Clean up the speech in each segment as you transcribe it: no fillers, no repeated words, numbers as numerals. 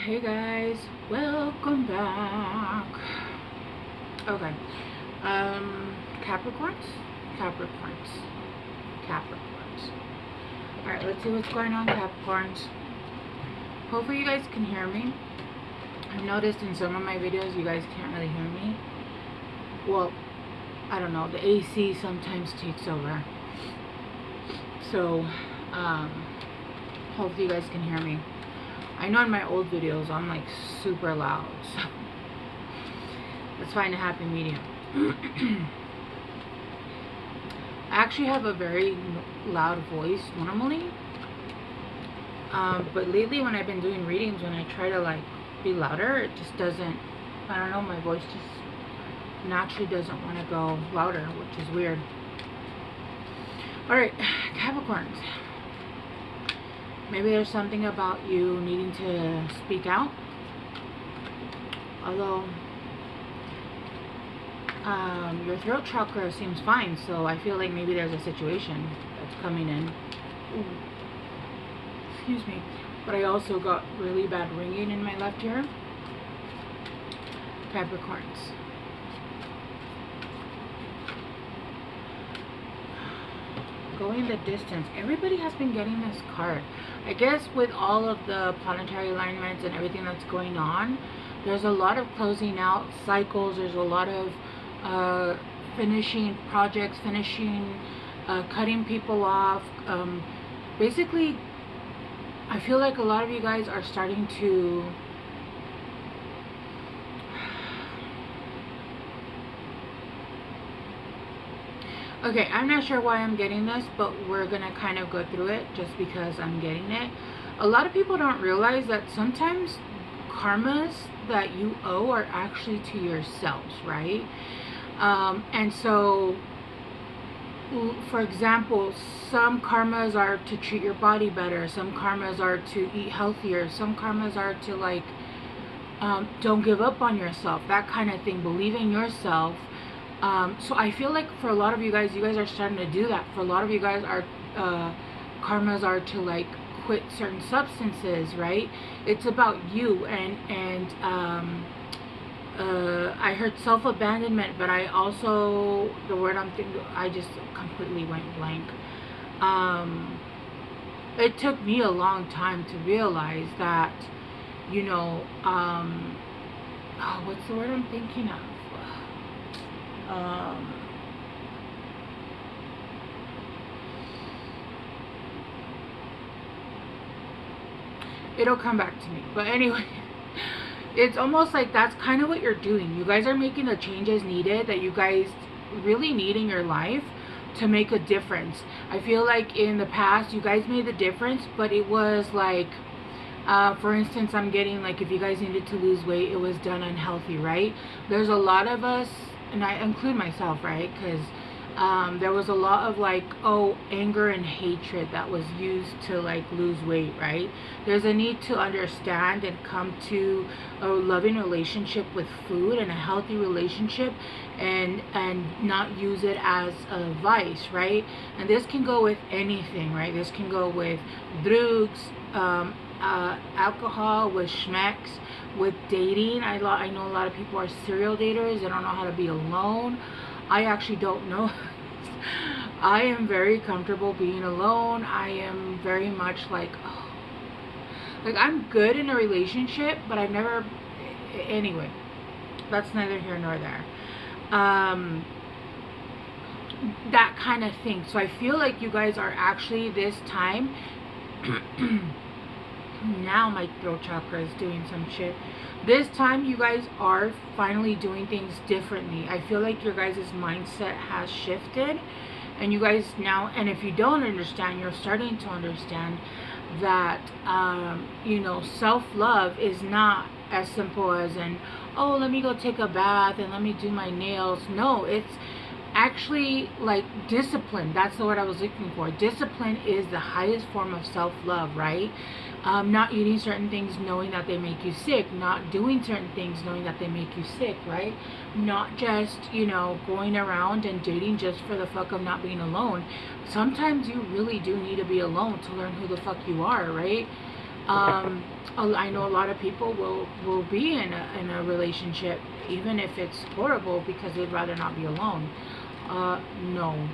Hey guys, welcome back. Okay. Capricorns? Capricorns. Capricorns. Alright, let's see what's going on, Capricorns. Hopefully you guys can hear me. I've noticed in some of my videos you guys can't really hear me. Well, I don't know, the AC sometimes takes over. So, hopefully you guys can hear me. I know in my old videos I'm like super loud, so let's find a happy medium. I actually have a very loud voice normally, but lately when I've been doing readings, when I try to like be louder, it just doesn't, I don't know, my voice just naturally doesn't want to go louder, which is weird. Alright, Capricorns. Maybe there's something about you needing to speak out. Although your throat chakra seems fine, so I feel like maybe there's a situation that's coming in. Ooh. Excuse me. But I also got really bad ringing in my left ear. Capricorns. Going the distance. Everybody has been getting this card. I guess with all of the planetary alignments and everything that's going on, there's a lot of closing out cycles. There's a lot of finishing projects, cutting people off. Basically, I feel like a lot of you guys are starting to okay, I'm not sure why I'm getting this, but we're gonna kind of go through it just because I'm getting it. A lot of people don't realize that sometimes karmas that you owe are actually to yourselves, right? And so, for example, some karmas are to treat your body better, some karmas are to eat healthier, some karmas are to like don't give up on yourself, that kind of thing. Believe in yourself. So I feel like for a lot of you guys are starting to do that. For a lot of you guys, are karmas are to like quit certain substances, right? It's about you. And I heard self-abandonment, but I also, the word I'm thinking, I just completely went blank. It took me a long time to realize that, you know, oh, what's the word I'm thinking of? It'll come back to me, but anyway, it's almost like that's kind of what you're doing. You guys are making the changes needed that you guys really need in your life to make a difference. I feel like in the past you guys made the difference, but it was like for instance, I'm getting like, if you guys needed to lose weight, it was done unhealthy, right? There's a lot of us, and I include myself, right? Because there was a lot of like, oh, anger and hatred that was used to like lose weight, right? There's a need to understand and come to a loving relationship with food and a healthy relationship, and not use it as a vice, right? And this can go with anything, right? This can go with drugs, alcohol, with schmecks, with dating. I know a lot of people are serial daters. They don't know how to be alone. I actually don't know. I am very comfortable being alone. I am very much like, oh, like I'm good in a relationship, but I've never, anyway, that's neither here nor there. That kind of thing. So I feel like you guys are actually this time now my throat chakra is doing some shit. This time you guys are finally doing things differently. I feel like your guys' mindset has shifted, and you guys now, and if you don't understand, you're starting to understand that you know, self-love is not as simple as in, oh, let me go take a bath and let me do my nails. No, it's actually like discipline. That's the word I was looking for. Discipline is the highest form of self-love, right? Not eating certain things knowing that they make you sick, not doing certain things knowing that they make you sick, right? Not just, you know, going around and dating just for the fuck of not being alone. Sometimes you really do need to be alone to learn who the fuck you are, right? I know a lot of people will be in a relationship even if it's horrible because they'd rather not be alone. No,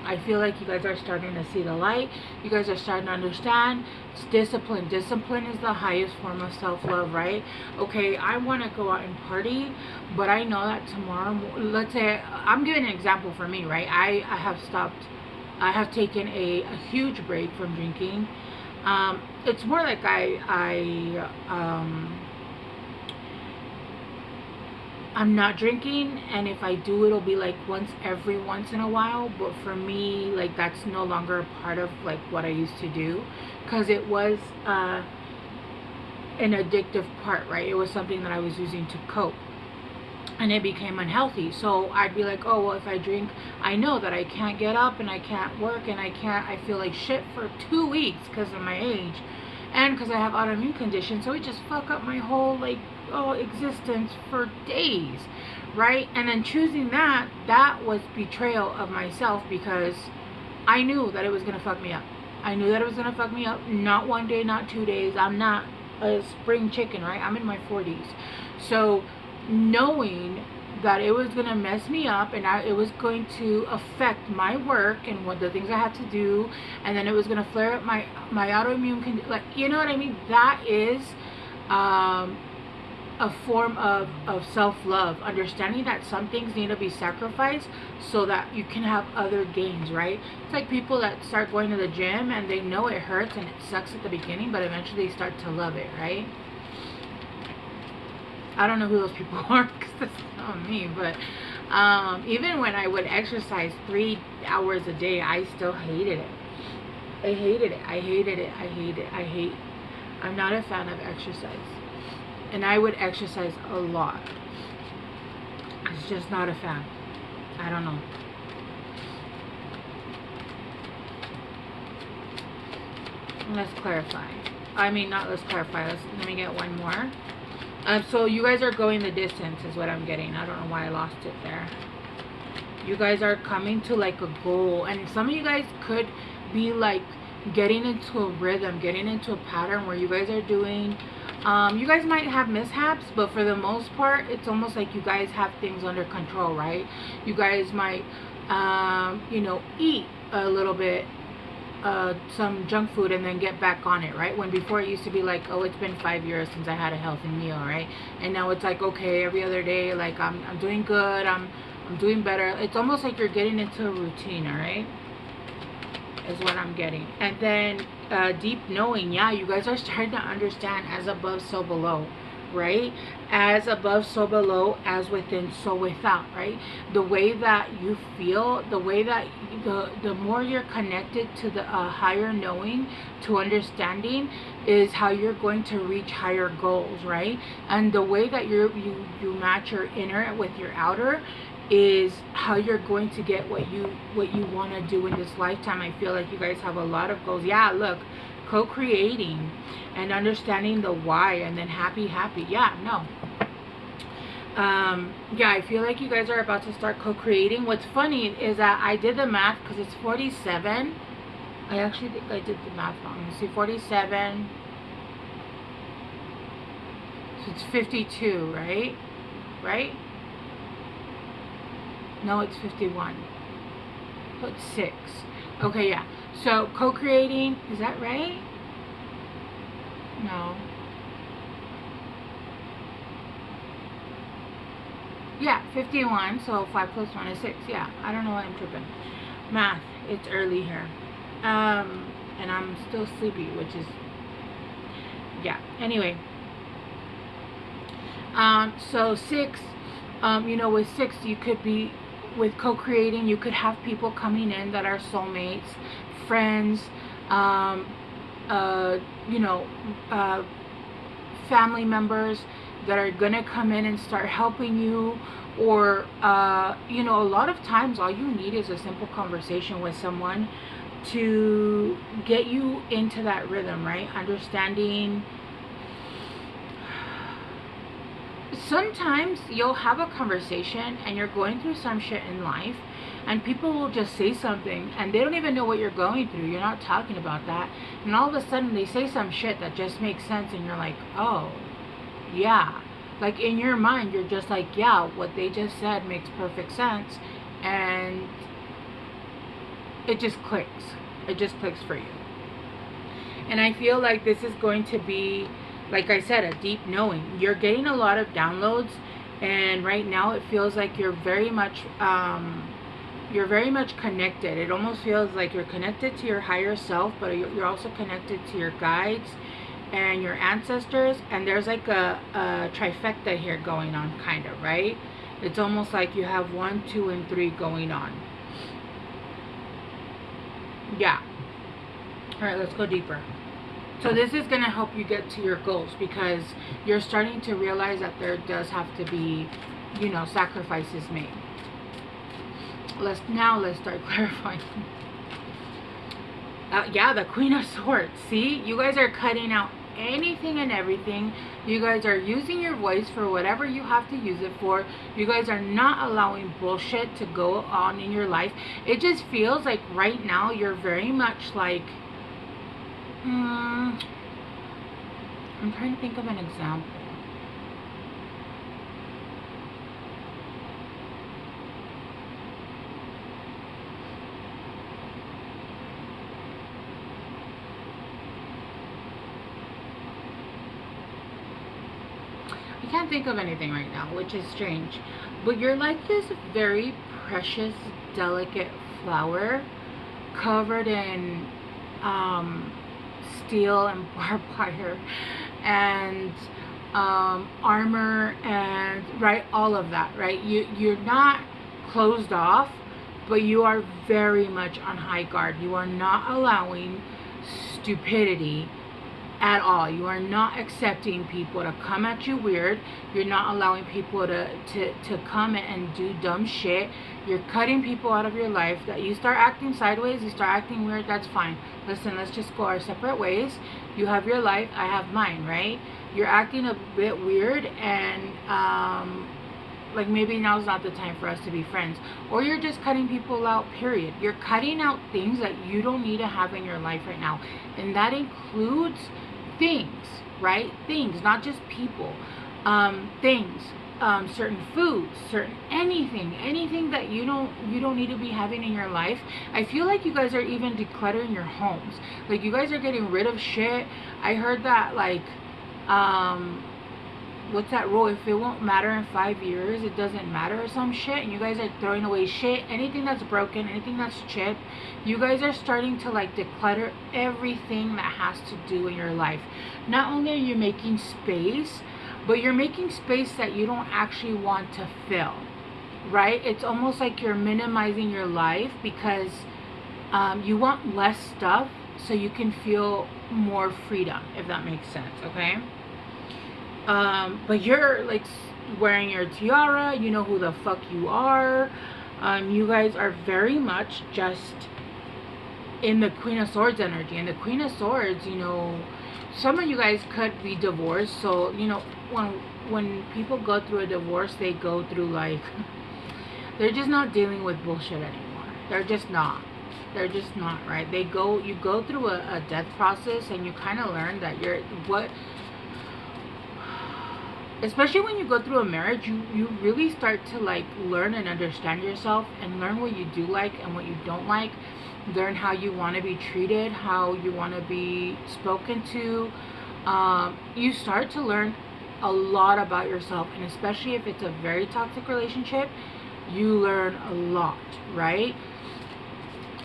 I feel like you guys are starting to see the light. You guys are starting to understand. It's discipline. Discipline is the highest form of self-love, right? Okay, I want to go out and party, but I know that tomorrow, let's say, I'm giving an example for me, right? I have stopped, I have taken a huge break from drinking. It's more like I'm not drinking, and if I do, it'll be like every once in a while. But for me, like, that's no longer a part of like what I used to do, because it was an addictive part, right? It was something that I was using to cope, and it became unhealthy. So I'd be like, oh well, if I drink, I know that I can't get up and I can't work and I feel like shit for 2 weeks because of my age and because I have autoimmune conditions. So it just fuck up my whole like existence for days, right? And then choosing that was betrayal of myself, because I knew that it was gonna fuck me up. I knew that it was gonna fuck me up. Not 1 day, not 2 days. I'm not a spring chicken, right? I'm in my 40s. So knowing that it was gonna mess me up, and it was going to affect my work and what the things I had to do, and then it was gonna flare up my autoimmune like, you know what I mean? That is a form of self-love, understanding that some things need to be sacrificed so that you can have other gains, right? It's like people that start going to the gym and they know it hurts and it sucks at the beginning, but eventually they start to love it, right? I don't know who those people are because that's not me, but even when I would exercise 3 hours a day, I still hated it. I hated it. I hated it. I hate it. I hate. I'm not a fan of exercise. And I would exercise a lot. It's just not a fan. I don't know. Let's clarify. I mean, not let's clarify. Let me get one more. So you guys are going the distance is what I'm getting. I don't know why I lost it there. You guys are coming to like a goal. And some of you guys could be like getting into a rhythm, getting into a pattern where you guys are doing... you guys might have mishaps, but for the most part, it's almost like you guys have things under control, right? You guys might, you know, eat a little bit, some junk food and then get back on it, right? When before it used to be like, oh, it's been 5 years since I had a healthy meal, right? And now it's like, okay, every other day, like I'm doing good, I'm doing better. It's almost like you're getting into a routine, all right? Is what I'm getting. And then deep knowing, yeah, you guys are starting to understand as above so below, right? As above so below, as within so without, right? The way that you feel, the way that the more you're connected to the higher knowing, to understanding, is how you're going to reach higher goals, right? And the way that you match your inner with your outer is how you're going to get what you want to do in this lifetime. I feel like you guys have a lot of goals. Yeah, look, co-creating and understanding the why, and then happy. Yeah, no. Yeah, I feel like you guys are about to start co-creating. What's funny is that I did the math because it's 47. I actually think I did the math wrong. You see, 47. So it's 52, right? Right? No, it's 51. So it's 6. Okay, yeah. So co-creating, is that right? No. Yeah, 51. So 5 plus 1 is 6. Yeah, I don't know why I'm tripping. Math. It's early here. And I'm still sleepy, which is... Yeah. Anyway. So 6, you know, with 6, you could be... With co-creating, you could have people coming in that are soulmates, friends, you know, family members that are gonna come in and start helping you, or you know, a lot of times all you need is a simple conversation with someone to get you into that rhythm, right? Understanding. Sometimes you'll have a conversation and you're going through some shit in life, And people will just say something and they don't even know what you're going through. You're not talking about that. And all of a sudden they say some shit that just makes sense and you're like, oh, yeah. Like in your mind, you're just like, yeah, what they just said makes perfect sense. And it just clicks. It just clicks for you. And I feel like this is going to be, like I said, a deep knowing. You're getting a lot of downloads, and right now it feels like you're very much connected. It almost feels like you're connected to your higher self, but you're also connected to your guides and your ancestors. And there's like a trifecta here going on, kind of, right? It's almost like you have 1, 2, and 3 going on. Yeah. All right, let's go deeper. So this is going to help you get to your goals, because you're starting to realize that there does have to be, you know, sacrifices made. Let's start clarifying. Yeah, the Queen of Swords. See, you guys are cutting out anything and everything. You guys are using your voice for whatever you have to use it for. You guys are not allowing bullshit to go on in your life. It just feels like right now you're very much like, I'm trying to think of an example. I can't think of anything right now, which is strange. But you're like this very precious, delicate flower covered in steel and barbed wire and armor and all of that, right? You're not closed off, but you are very much on high guard. You are not allowing stupidity at all. You are not accepting people to come at you weird. You're not allowing people to come and do dumb shit. You're cutting people out of your life. That you start acting sideways, you start acting weird, that's fine. Listen, let's just go our separate ways. You have your life, I have mine, right? You're acting a bit weird, and like maybe now's not the time for us to be friends. Or you're just cutting people out, period. You're cutting out things that you don't need to have in your life right now. And that includes things, right? Things, not just people. Things, certain foods, certain anything that you don't need to be having in your life. I feel like you guys are even decluttering your homes. Like you guys are getting rid of shit. I heard that, like, what's that rule? If it won't matter in 5 years, it doesn't matter, or some shit. And you guys are throwing away shit, anything that's broken, anything that's chipped. You guys are starting to like declutter everything that has to do in your life. Not only are you making space, but you're making space that you don't actually want to fill, right? It's almost like you're minimizing your life because you want less stuff so you can feel more freedom, if that makes sense, okay? But you're like wearing your tiara, you know who the fuck you are. You guys are very much just in the Queen of Swords energy. And the Queen of Swords, you know, some of you guys could be divorced. So, you know, when people go through a divorce, they go through like, they're just not dealing with bullshit anymore. They're just not, right? You go through a death process, and you kind of learn that especially when you go through a marriage, you really start to like learn and understand yourself, and learn what you do like and what you don't like. Learn how you want to be treated, how you want to be spoken to. You start to learn a lot about yourself, and especially if it's a very toxic relationship, you learn a lot, right?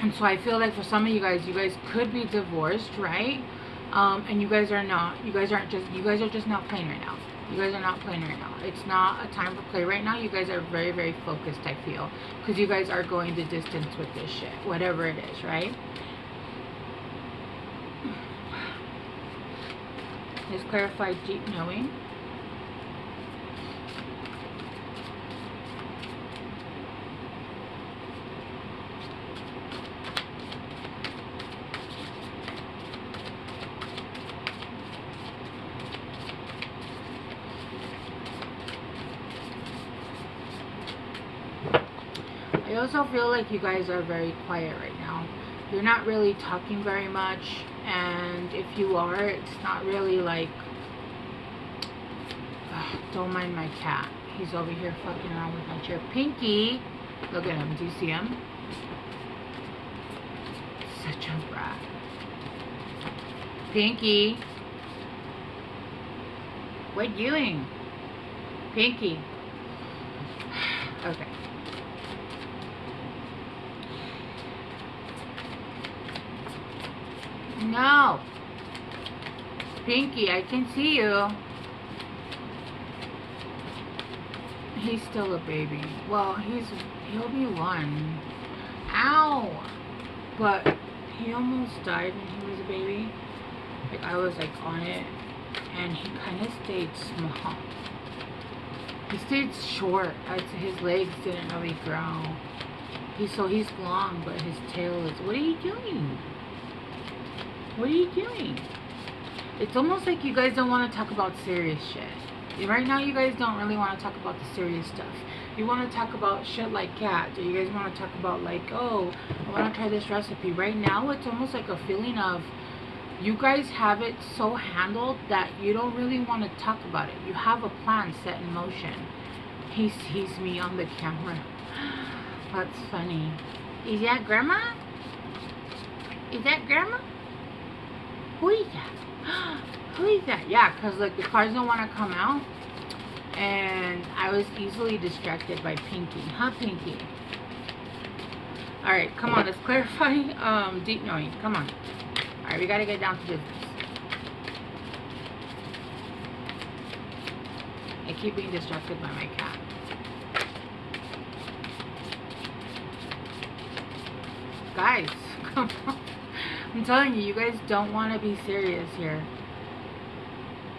And so I feel like for some of you guys could be divorced, right? And you guys are not. You guys are just not playing right now. You guys are not playing right now. It's not a time for play right now. You guys are very, very focused, I feel. Because you guys are going the distance with this shit. Whatever it is, right? Let's clarify deep knowing. I also feel like you guys are very quiet right now. You're not really talking very much, and if you are, it's not really like... don't mind my cat. He's over here fucking around with my chair. Pinky! Look at him. Do you see him? Such a brat. Pinky! What are you doing? Pinky. Okay. No. Pinky, I can see you. He's still a baby. Well, he'll be 1. Ow! But he almost died when he was a baby. Like, I was like on it, and he kind of stayed small. He stayed short. His legs didn't really grow. He's long, but his tail is... What are you doing? What are you doing? It's almost like you guys don't want to talk about serious shit. Right now, you guys don't really want to talk about the serious stuff. You want to talk about shit like cats. Or you guys want to talk about like, oh, I want to try this recipe. Right now, it's almost like a feeling of... You guys have it so handled that you don't really want to talk about it. You have a plan set in motion. He sees me on the camera. That's funny. Is that Grandma? Is that Grandma? Who is that? Who is that? Yeah, because like the cars don't want to come out. And I was easily distracted by Pinky. Huh, Pinky? Alright, come on. Let's clarify deep knowing. Come on. Alright, we got to get down to business. I keep being distracted by my cat. Guys, come on. I'm telling you, you guys don't want to be serious here.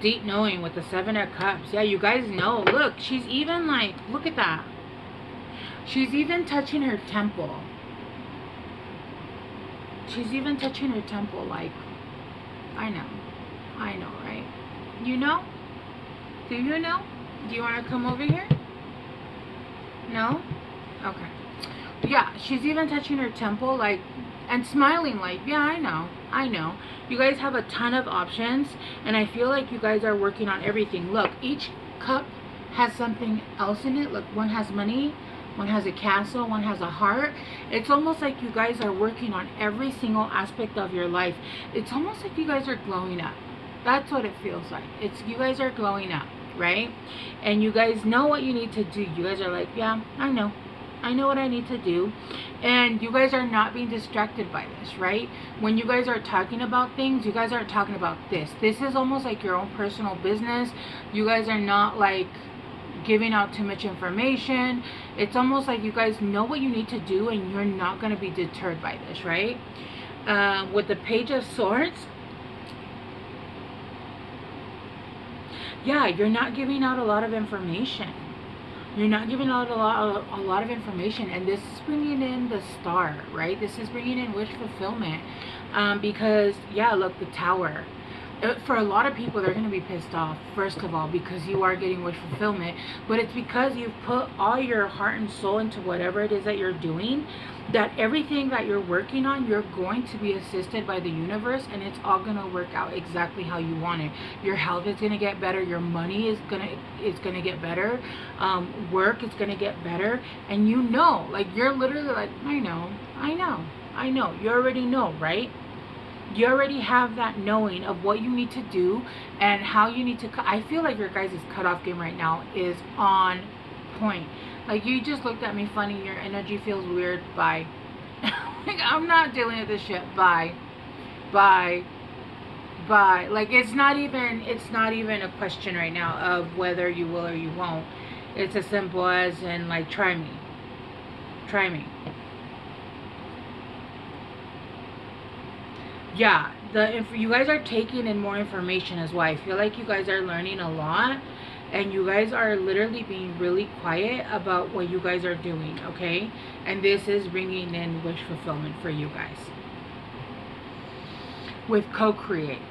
Deep knowing with the 7 of Cups. Yeah, you guys know. Look, she's even like, look at that. She's even touching her temple. She's even touching her temple like, I know, right? You know? Do you know? Do you want to come over here? No? Okay. Yeah, she's even touching her temple like, and smiling like, yeah, I know. You guys have a ton of options, and I feel like you guys are working on everything. Look, each cup has something else in it. Look, one has money, one has a castle, one has a heart. It's almost like you guys are working on every single aspect of your life. It's almost like you guys are glowing up. That's what it feels like. It's you guys are glowing up, right? And you guys know what you need to do. You guys are like, yeah, I know what I need to do. And you guys are not being distracted by this, right? When you guys are talking about things, you guys aren't talking about this. This is almost like your own personal business. You guys are not like giving out too much information. It's almost like you guys know what you need to do, and you're not going to be deterred by this, right? With the Page of Swords, yeah, you're not giving out a lot of information. You're not giving out a lot of information, and this is bringing in the Star, right? This is bringing in wish fulfillment, because yeah, look, the Tower. For a lot of people, they're going to be pissed off, first of all, because you are getting wish fulfillment, but it's because you've put all your heart and soul into whatever it is that you're doing, that everything that you're working on, you're going to be assisted by the universe, and it's all going to work out exactly how you want it. Your health is going to get better, your money is going to get better, work is going to get better, and you know, like, you're literally like, I know, you already know, right? You already have that knowing of what you need to do and how you need to... I feel like your guys' cutoff game right now is on point. Like, you just looked at me funny. Your energy feels weird. Bye. Like, I'm not dealing with this shit. Bye. Like, it's not even a question right now of whether you will or you won't. It's as simple as in, like, try me. Yeah, you guys are taking in more information as well. I feel like you guys are learning a lot, and you guys are literally being really quiet about what you guys are doing, okay? And this is bringing in wish fulfillment for you guys. With co-create.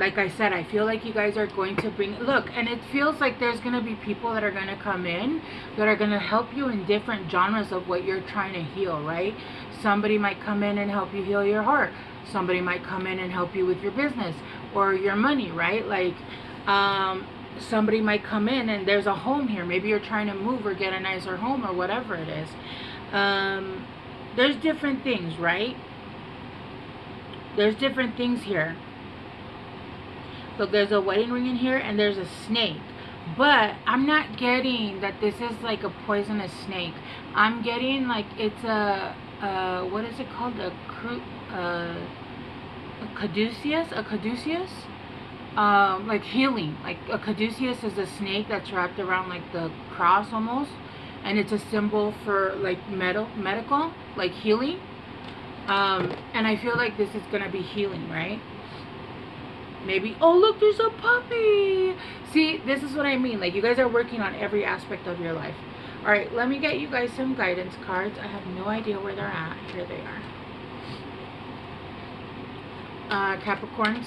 like I said, I feel like you guys are going to bring, look, and it feels like there's going to be people that are going to come in that are going to help you in different genres of what you're trying to heal, right? Somebody might come in and help you heal your heart. Somebody might come in and help you with your business or your money, right? Like, somebody might come in and there's a home here. Maybe you're trying to move or get a nicer home or whatever it is. There's different things, right? There's different things here. Look, there's a wedding ring in here and there's a snake. But I'm not getting that this is like a poisonous snake. I'm getting like it's a what is it called? A caduceus? A caduceus? Like healing. Like a caduceus is a snake that's wrapped around like the cross almost. And it's a symbol for like medical, like healing. And I feel like this is going to be healing, right? Maybe, oh look, there's a puppy. See, this is what I mean. Like, you guys are working on every aspect of your life. All right, let me get you guys some guidance cards. I have no idea where they're at. Here they are. Capricorns.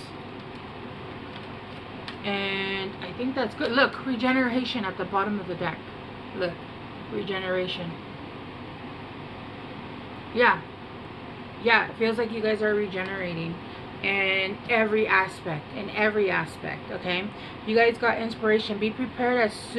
And I think that's good. Look, regeneration at the bottom of the deck. Look, regeneration. Yeah, it feels like you guys are regenerating in every aspect, okay? You guys got inspiration. Be prepared as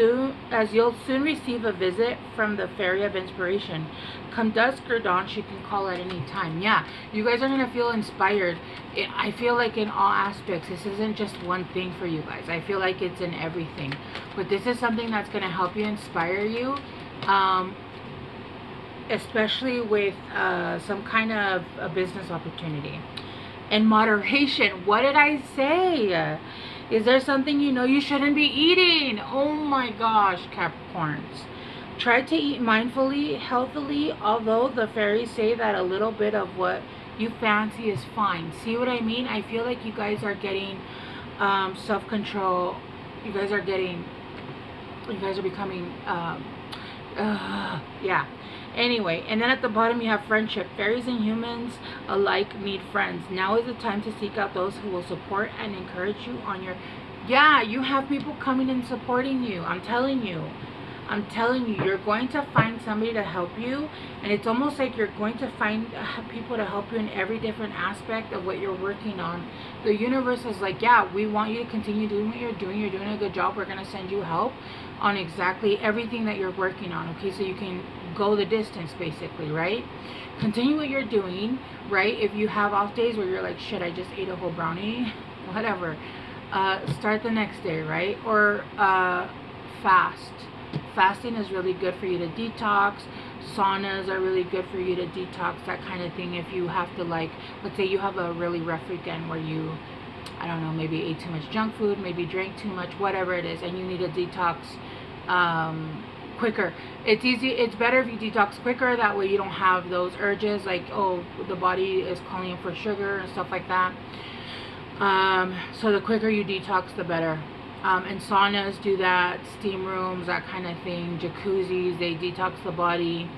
you'll soon receive a visit from the fairy of inspiration. Come dusk or dawn, she can call at any time. Yeah, you guys are gonna feel inspired. I feel like in all aspects. This isn't just one thing for you guys. I feel like it's in everything. But this is something that's gonna help you, inspire you, especially with some kind of a business opportunity. In moderation. What did I say? Is there something you know you shouldn't be eating? Oh my gosh, Capricorns. Try to eat mindfully, healthily, although the fairies say that a little bit of what you fancy is fine. See what I mean? I feel like you guys are getting self-control. You guys are becoming yeah. Anyway, and then at the bottom you have friendship. Fairies and humans alike need friends. Now is the time to seek out those who will support and encourage you on your... Yeah, you have people coming and supporting you. I'm telling you, you're going to find somebody to help you. And it's almost like you're going to find people to help you in every different aspect of what you're working on. The universe is like, yeah, we want you to continue doing what you're doing. You're doing a good job. We're going to send you help on exactly everything that you're working on. Okay, so you can go the distance, basically, right? Continue what you're doing, right? If you have off days where you're like, shit, I just ate a whole brownie, whatever, start the next day, right? Or fast. Fasting is really good for you to detox. Saunas are really good for you to detox, that kind of thing. If you have to, like, let's say you have a really rough weekend where you, I don't know, maybe ate too much junk food, maybe drank too much, whatever it is, and you need a detox quicker. It's better if you detox quicker. That way you don't have those urges like, oh, the body is calling in for sugar and stuff like that. So the quicker you detox, the better. And saunas do that, steam rooms, that kind of thing, jacuzzis, they detox the body.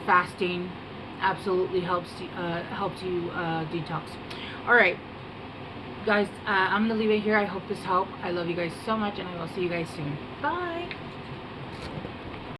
Fasting absolutely helps you detox. All right, guys, I'm gonna leave it here. I hope this helped. I love you guys so much, and I will see you guys soon. Bye.